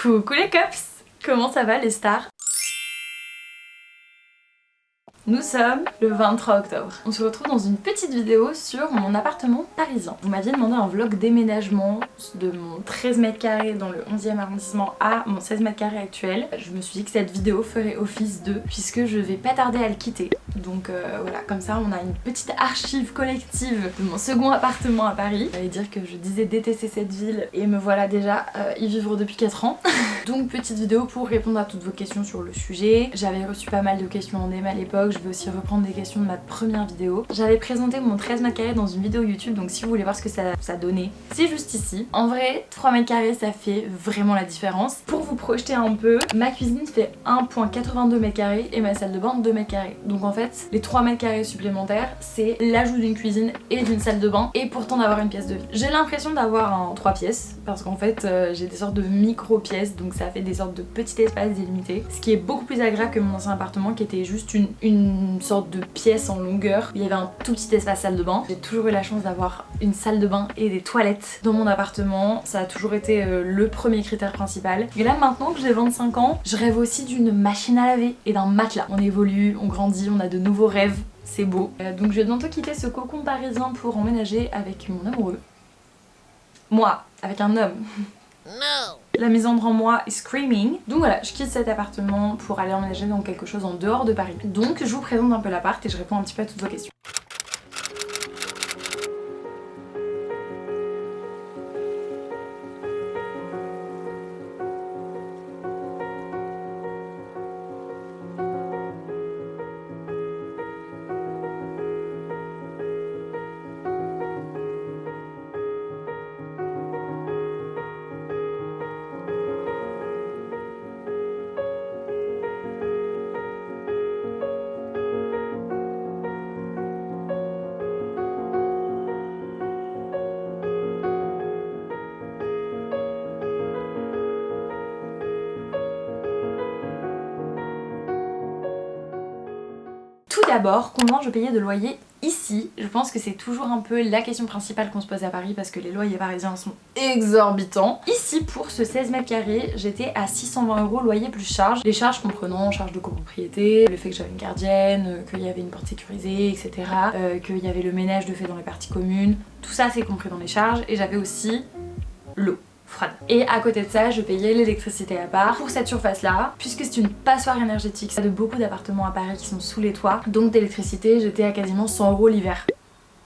Coucou les cops! Comment ça va les stars? Nous sommes le 23 octobre. On se retrouve dans une petite vidéo sur mon appartement parisien. Vous m'aviez demandé un vlog déménagement de mon 13 mètres carrés dans le 11e arrondissement à mon 16 mètres carrés actuel. Je me suis dit que cette vidéo ferait office de, puisque je vais pas tarder à le quitter. Donc voilà, comme ça on a une petite archive collective de mon second appartement à Paris. J'allais dire que je disais détester cette ville et me voilà déjà y vivre depuis 4 ans. Donc petite vidéo pour répondre à toutes vos questions sur le sujet. J'avais reçu pas mal de questions en DM à l'époque. Je vais aussi reprendre des questions de ma première vidéo. J'avais présenté mon 13 mètres carrés dans une vidéo YouTube, donc si vous voulez voir ce que ça donnait, c'est juste ici. En vrai, 3 mètres carrés ça fait vraiment la différence. Pour vous projeter un peu, ma cuisine fait 1,82 mètres carrés et ma salle de bain 2 mètres carrés. Donc en fait, les 3 mètres carrés supplémentaires, c'est l'ajout d'une cuisine et d'une salle de bain et pourtant d'avoir une pièce de vie. J'ai l'impression d'avoir un 3 pièces parce qu'en fait, j'ai des sortes de micro-pièces, donc ça fait des sortes de petits espaces délimités. Ce qui est beaucoup plus agréable que mon ancien appartement qui était juste une sorte de pièce en longueur. Il y avait un tout petit espace salle de bain. J'ai toujours eu la chance d'avoir une salle de bain et des toilettes dans mon appartement. Ça a toujours été le premier critère principal. Et là maintenant que j'ai 25 ans, je rêve aussi d'une machine à laver et d'un matelas. On évolue, on grandit, on a de nouveaux rêves. C'est beau. Donc je vais bientôt quitter ce cocon parisien pour emménager avec mon amoureux. Moi, avec un homme. No. La misandre en moi est screaming. Donc voilà, je quitte cet appartement pour aller emménager dans quelque chose en dehors de Paris. Donc je vous présente un peu l'appart et je réponds un petit peu à toutes vos questions. Tout d'abord, combien je payais de loyer ici? Je pense que c'est toujours un peu la question principale qu'on se pose à Paris parce que les loyers parisiens sont exorbitants. Ici, pour ce 16 mètres carrés, j'étais à 620 € loyer plus charges. Les charges comprenant charges de copropriété, le fait que j'avais une gardienne, qu'il y avait une porte sécurisée, etc. Qu'il y avait le ménage de fait dans les parties communes. Tout ça c'est compris dans les charges et j'avais aussi l'eau froide. Et à côté de ça, je payais l'électricité à part pour cette surface là, puisque c'est une passoire énergétique. Il y a de beaucoup d'appartements à Paris qui sont sous les toits, donc d'électricité j'étais à quasiment 100 € l'hiver.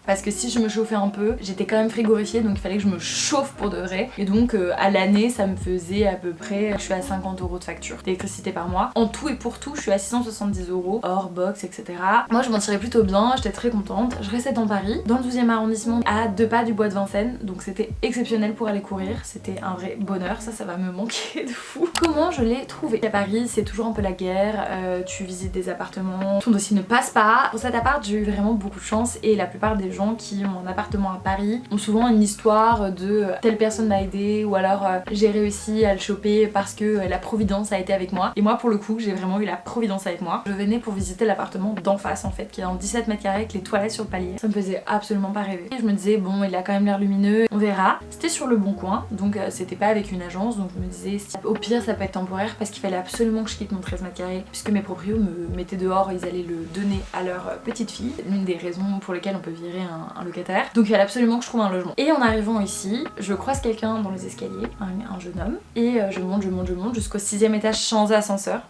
Parce que si je me chauffais un peu, j'étais quand même frigorifiée donc il fallait que je me chauffe pour de vrai. Et donc à l'année ça me faisait à peu près, je suis à 50 € de facture d'électricité par mois. En tout et pour tout je suis à 670 €, hors box etc. Moi je m'en tirais plutôt bien, j'étais très contente. Je restais dans Paris, dans le 12e arrondissement à 2 pas du bois de Vincennes. Donc c'était exceptionnel pour aller courir, c'était un vrai bonheur, ça va me manquer de fou. Comment je l'ai trouvé? À Paris c'est toujours un peu la guerre, tu visites des appartements, ton dossier ne passe pas. Pour cet appart j'ai eu vraiment beaucoup de chance et la plupart des gens qui ont un appartement à Paris ont souvent une histoire de telle personne m'a aidé ou alors j'ai réussi à le choper parce que la providence a été avec moi. Et moi pour le coup j'ai vraiment eu la providence avec moi. Je venais pour visiter l'appartement d'en face en fait qui est en 17 mètres carrés avec les toilettes sur le palier. Ça me faisait absolument pas rêver. Et je me disais bon il a quand même l'air lumineux, on verra. C'était sur le bon coin donc c'était pas avec une agence donc je me disais au pire ça peut être temporaire parce qu'il fallait absolument que je quitte mon 13 mètres carrés puisque mes proprios me mettaient dehors, ils allaient le donner à leur petite fille. C'est l'une des raisons pour lesquelles on peut virer un locataire. Donc il fallait absolument que je trouve un logement. Et en arrivant ici, je croise quelqu'un dans les escaliers, un jeune homme, et je monte jusqu'au 6e étage sans ascenseur.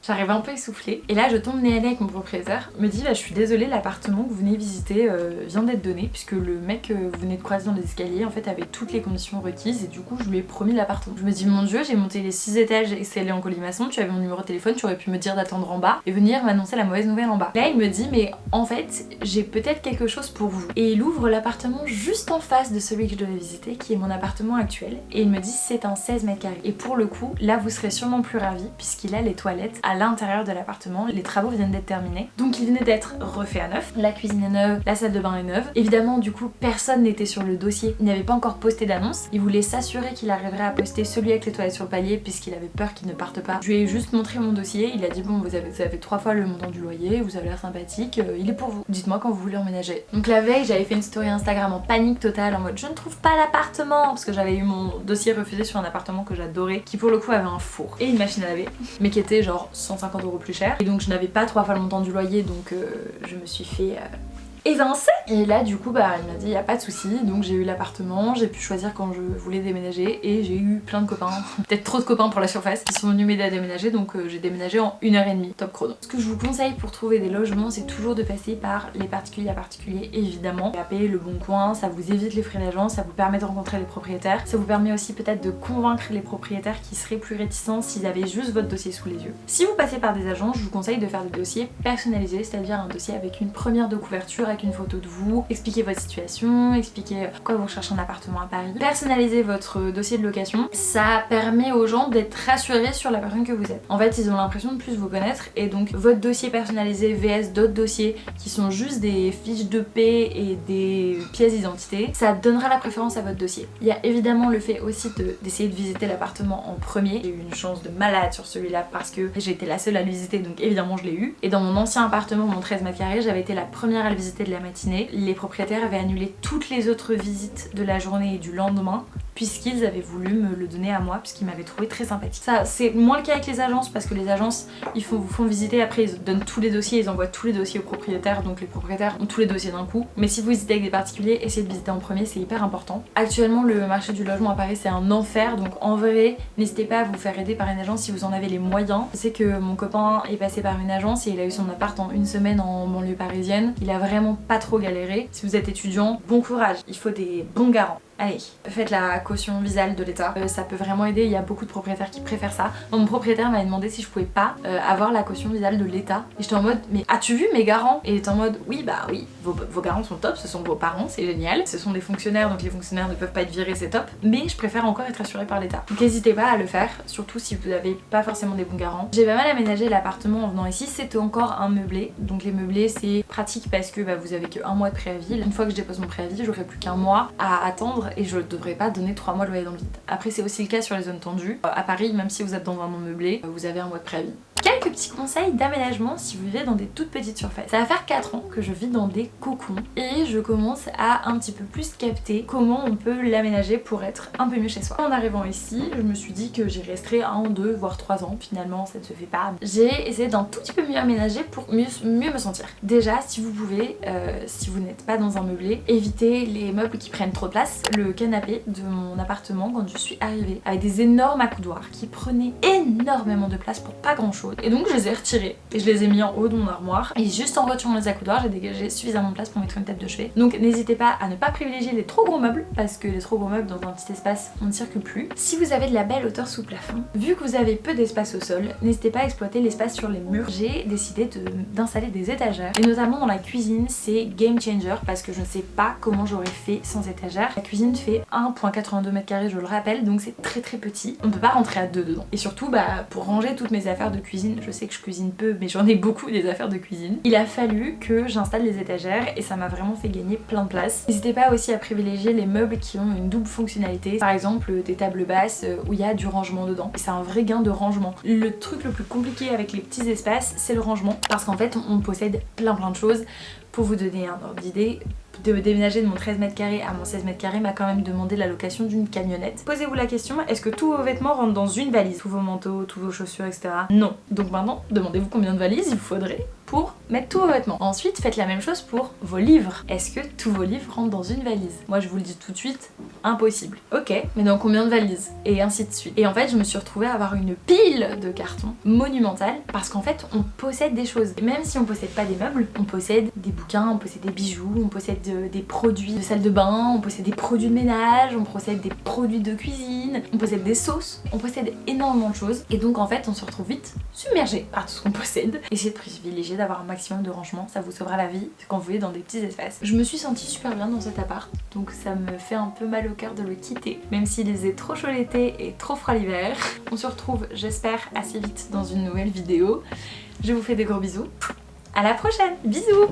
J'arrive un peu essoufflée et là je tombe nez à nez avec mon propriétaire. Il me dit bah, je suis désolée, l'appartement que vous venez visiter vient d'être donné puisque le mec que vous venez de croiser dans les escaliers en fait avait toutes les conditions requises et du coup je lui ai promis l'appartement. Je me dis mon dieu, j'ai monté les 6 étages et c'est allé en colimaçon, tu avais mon numéro de téléphone, tu aurais pu me dire d'attendre en bas et venir m'annoncer la mauvaise nouvelle en bas. Là il me dit mais en fait j'ai peut-être quelque chose pour vous. Et il ouvre l'appartement juste en face de celui que je devais visiter qui est mon appartement actuel et il me dit c'est un 16 mètres carrés. Et pour le coup là vous serez sûrement plus ravis puisqu'il a les toilettes à à l'intérieur de l'appartement. Les travaux viennent d'être terminés, donc il venait d'être refait à neuf. La cuisine est neuve, la salle de bain est neuve. Évidemment du coup personne n'était sur le dossier, il n'avait pas encore posté d'annonce. Il voulait s'assurer qu'il arriverait à poster celui avec les toilettes sur le palier puisqu'il avait peur qu'il ne parte pas. Je lui ai juste montré mon dossier, il a dit bon vous avez 3 fois le montant du loyer, vous avez l'air sympathique, il est pour vous. Dites-moi quand vous voulez emménager. Donc la veille j'avais fait une story Instagram en panique totale en mode je ne trouve pas l'appartement parce que j'avais eu mon dossier refusé sur un appartement que j'adorais qui pour le coup avait un four et une machine à laver mais qui était genre 150 € plus cher. Et donc je n'avais pas 3 fois le montant du loyer donc je me suis fait évincée. Et là du coup il m'a dit y a pas de souci, donc j'ai eu l'appartement, j'ai pu choisir quand je voulais déménager et j'ai eu plein de copains, peut-être trop de copains pour la surface, qui sont venus m'aider à déménager, donc j'ai déménagé en 1h30, top chrono. Ce que je vous conseille pour trouver des logements, c'est toujours de passer par les particuliers à particuliers évidemment. À payer le bon coin, ça vous évite les frais d'agence, ça vous permet de rencontrer les propriétaires, ça vous permet aussi peut-être de convaincre les propriétaires qui seraient plus réticents s'ils avaient juste votre dossier sous les yeux. Si vous passez par des agences, je vous conseille de faire des dossiers personnalisés, c'est-à-dire un dossier avec une première de couverture, avec une photo de vous, expliquer votre situation, expliquer pourquoi vous recherchez un appartement à Paris, personnaliser votre dossier de location. Ça permet aux gens d'être rassurés sur la personne que vous êtes. En fait ils ont l'impression de plus vous connaître et donc votre dossier personnalisé vs d'autres dossiers qui sont juste des fiches de paie et des pièces d'identité, ça donnera la préférence à votre dossier. Il y a évidemment le fait aussi d'essayer de visiter l'appartement en premier. J'ai eu une chance de malade sur celui-là parce que j'ai été la seule à le visiter, donc évidemment je l'ai eu. Et dans mon ancien appartement, mon 13 mètres carrés, j'avais été la première à le visiter de la matinée. Les propriétaires avaient annulé toutes les autres visites de la journée et du lendemain puisqu'ils avaient voulu me le donner à moi puisqu'ils m'avaient trouvé très sympathique. Ça c'est moins le cas avec les agences parce que les agences vous font visiter, après ils donnent tous les dossiers, ils envoient tous les dossiers aux propriétaires, donc les propriétaires ont tous les dossiers d'un coup. Mais si vous visitez avec des particuliers, essayez de visiter en premier, c'est hyper important. Actuellement le marché du logement à Paris c'est un enfer, donc en vrai n'hésitez pas à vous faire aider par une agence si vous en avez les moyens. Je sais que mon copain est passé par une agence et il a eu son appart en 1 semaine en banlieue parisienne. Il a vraiment pas trop galéré. Si vous êtes étudiant, bon courage, il faut des bons garants. Allez, faites la caution visale de l'État, ça peut vraiment aider, il y a beaucoup de propriétaires qui préfèrent ça. Donc, mon propriétaire m'avait demandé si je pouvais pas avoir la caution visale de l'État. Et j'étais en mode, mais as-tu vu mes garants? Et il était en mode, oui, vos garants sont top, ce sont vos parents, c'est génial. Ce sont des fonctionnaires, donc les fonctionnaires ne peuvent pas être virés, c'est top. Mais je préfère encore être assurée par l'État. Donc n'hésitez pas à le faire, surtout si vous n'avez pas forcément des bons garants. J'ai pas mal aménagé l'appartement en venant ici, c'était encore un meublé. Donc les meublés c'est pratique parce que vous avez que 1 mois de préavis. Une fois que je dépose mon préavis, j'aurai plus qu'1 mois à attendre et je devrais pas donner 3 mois de loyer dans le vide. Après c'est aussi le cas sur les zones tendues. À Paris, même si vous êtes dans un non meublé, vous avez 1 mois de préavis. Quelques petits conseils d'aménagement si vous vivez dans des toutes petites surfaces. Ça va faire 4 ans que je vis dans des cocons et je commence à un petit peu plus capter comment on peut l'aménager pour être un peu mieux chez soi. En arrivant ici, je me suis dit que j'y resterais 1, 2, voire 3 ans. Finalement, ça ne se fait pas. J'ai essayé d'un tout petit peu mieux aménager pour mieux me sentir. Déjà, si vous pouvez, si vous n'êtes pas dans un meublé, évitez les meubles qui prennent trop de place. Le canapé de mon appartement, quand je suis arrivée, avait des énormes accoudoirs qui prenaient énormément de place pour pas grand chose. Et donc je les ai retirés et je les ai mis en haut de mon armoire. Et juste en retirant les accoudoirs, j'ai dégagé suffisamment de place pour mettre une table de chevet. Donc n'hésitez pas à ne pas privilégier les trop gros meubles parce que les trop gros meubles dans un petit espace, on ne circule plus. Si vous avez de la belle hauteur sous plafond, vu que vous avez peu d'espace au sol, n'hésitez pas à exploiter l'espace sur les murs. J'ai décidé d'installer des étagères et notamment dans la cuisine, c'est game changer parce que je ne sais pas comment j'aurais fait sans étagères. La cuisine fait 1,82 m², je le rappelle, donc c'est très petit. On ne peut pas rentrer à 2 dedans. Et surtout, pour ranger toutes mes affaires de cuisine, je sais que je cuisine peu mais j'en ai beaucoup des affaires de cuisine. Il a fallu que j'installe les étagères et ça m'a vraiment fait gagner plein de place. N'hésitez pas aussi à privilégier les meubles qui ont une double fonctionnalité, par exemple des tables basses où il y a du rangement dedans. C'est un vrai gain de rangement. Le truc le plus compliqué avec les petits espaces, c'est le rangement parce qu'en fait on possède plein de choses. Pour vous donner un ordre d'idée, de déménager de mon 13 m² à mon 16 m² m'a quand même demandé la location d'une camionnette. Posez-vous la question, est-ce que tous vos vêtements rentrent dans une valise? Tous vos manteaux, tous vos chaussures, etc. Non. Donc maintenant, demandez-vous combien de valises il vous faudrait pour mettre tous vos vêtements. Ensuite, faites la même chose pour vos livres. Est-ce que tous vos livres rentrent dans une valise? Moi, je vous le dis tout de suite, impossible. Ok, mais dans combien de valises? Et ainsi de suite. Et en fait, je me suis retrouvée à avoir une pile de cartons monumentale parce qu'en fait, on possède des choses. Et même si on possède pas des meubles, on possède des bouquins, on possède des bijoux, on possède des produits de salle de bain, on possède des produits de ménage, on possède des produits de cuisine, on possède des sauces, on possède énormément de choses. Et donc en fait on se retrouve vite submergé par tout ce qu'on possède. Essayez de privilégier d'avoir un maximum de rangement, ça vous sauvera la vie quand vous êtes dans des petits espaces. Je me suis sentie super bien dans cet appart, donc ça me fait un peu mal au cœur de le quitter, même s'il faisait trop chaud l'été et trop froid l'hiver. On se retrouve, j'espère, assez vite dans une nouvelle vidéo. Je vous fais des gros bisous. À la prochaine, bisous!